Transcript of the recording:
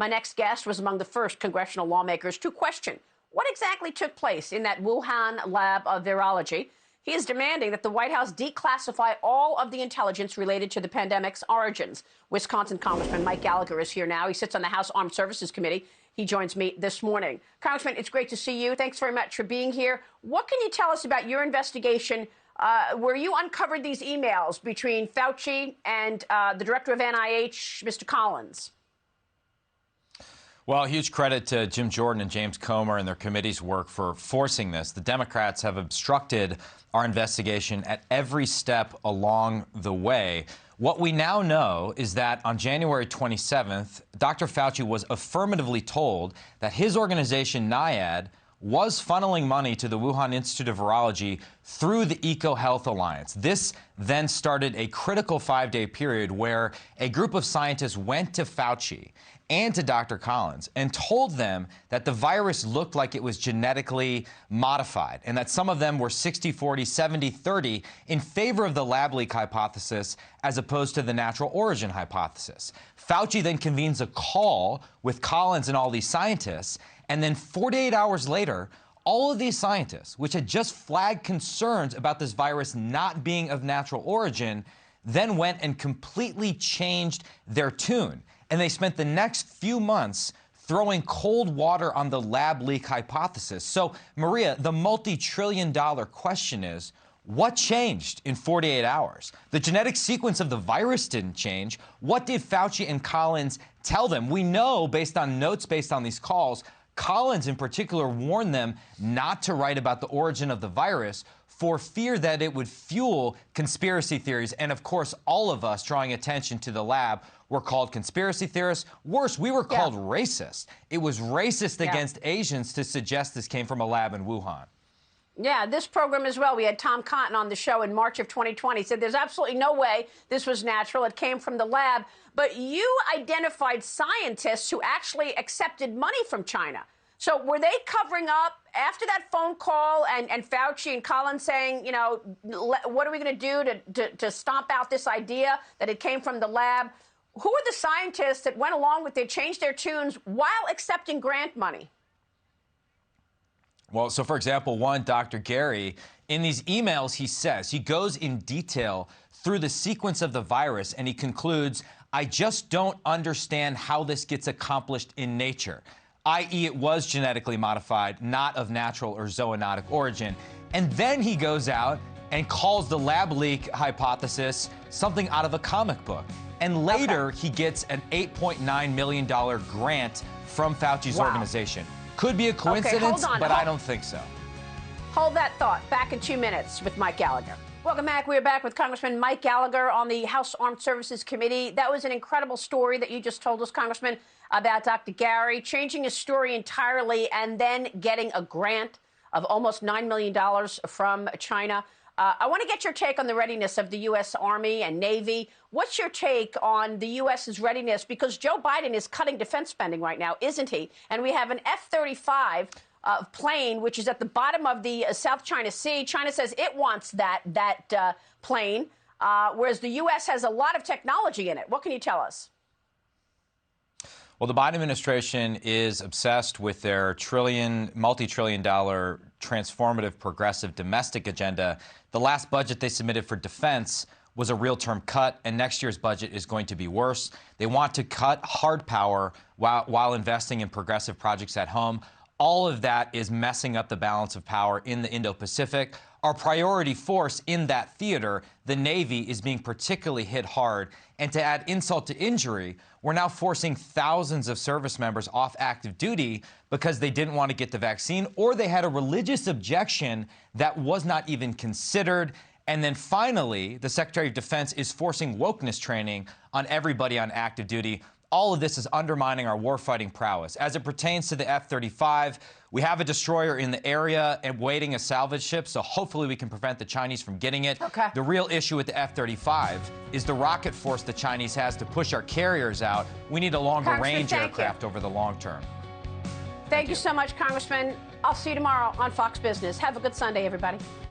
My next guest was among the first congressional lawmakers to question what exactly took place in that Wuhan lab of virology. He is demanding that the White House declassify all of the intelligence related to the pandemic's origins. Wisconsin Congressman Mike Gallagher is here now. He sits on the House Armed Services Committee. He joins me this morning. Congressman, it's great to see you. Thanks very much for being here. What can you tell us about your investigation where you uncovered these emails between Fauci and the director of NIH, Mr. Collins? Well, huge credit to Jim Jordan and James Comer and their committee's work for forcing this. The Democrats have obstructed our investigation at every step along the way. What we now know is that on January 27th, Dr. Fauci was affirmatively told that his organization, NIAID, was funneling money to the Wuhan Institute of Virology through the EcoHealth Alliance. This then started a critical 5-day period where a group of scientists went to Fauci and to Dr. Collins and told them that the virus looked like it was genetically modified and that some of them were 60-40, 70-30 in favor of the lab leak hypothesis as opposed to the natural origin hypothesis. Fauci then convenes a call with Collins and all these scientists, and then 48 hours later, all of these scientists, which had just flagged concerns about this virus not being of natural origin, then went and completely changed their tune. And they spent the next few months throwing cold water on the lab leak hypothesis. So, Maria, the multi-trillion-dollar question is, what changed in 48 hours? The genetic sequence of the virus didn't change. What did Fauci and Collins tell them? We know, based on notes based on these calls, Collins in particular warned them not to write about the origin of the virus for fear that it would fuel conspiracy theories. And of course, all of us drawing attention to the lab were called conspiracy theorists. Worse, we were called racist. It was racist against Asians to suggest this came from a lab in Wuhan. Yeah, this program as well. We had Tom Cotton on the show in March of 2020. He said there's absolutely no way this was natural. It came from the lab. But you identified scientists who actually accepted money from China. So were they covering up after that phone call and Fauci and Collins saying, you know, what are we going to do to stomp out this idea that it came from the lab? Who are the scientists that went along with it, changed their tunes while accepting grant money? Well, so for example, one, Dr. Gary, in these emails, he says, he goes in detail through the sequence of the virus, and he concludes, I just don't understand how this gets accomplished in nature, i.e. it was genetically modified, not of natural or zoonotic origin. And then he goes out and calls the lab leak hypothesis something out of a comic book. And later, he gets an $8.9 million grant from Fauci's organization. Could be a coincidence, but I don't think so. Hold that thought. Back in 2 minutes with Mike Gallagher. Welcome back. We're back with Congressman Mike Gallagher on the House Armed Services Committee. That was an incredible story that you just told us, Congressman, about Dr. Gary changing his story entirely and then getting a grant of almost $9 million from China. I want to get your take on the readiness of the U.S. Army and Navy. What's your take on the U.S.'s readiness? Because Joe Biden is cutting defense spending right now, isn't he? And we have an F-35 plane, which is at the bottom of the South China Sea. China says it wants that plane, whereas the U.S. has a lot of technology in it. What can you tell us? Well, the Biden administration is obsessed with their multi-trillion-dollar transformative progressive domestic agenda. The last budget they submitted for defense was a real-term cut, and next year's budget is going to be worse. They want to cut hard power while investing in progressive projects at home. All of that is messing up the balance of power in the Indo-Pacific. Our priority force in that theater, the Navy, is being particularly hit hard. And to add insult to injury, we're now forcing thousands of service members off active duty because they didn't want to get the vaccine or they had a religious objection that was not even considered. And then finally, the Secretary of Defense is forcing wokeness training on everybody on active duty. All of this is undermining our warfighting prowess. As it pertains to the F-35, we have a destroyer in the area and waiting a salvage ship, so hopefully we can prevent the Chinese from getting it. The real issue with the F-35 is the rocket force the Chinese has to push our carriers out. We need a longer-range aircraft over the long term. Thank you so much, Congressman. I'll see you tomorrow on Fox Business. Have a good Sunday, everybody.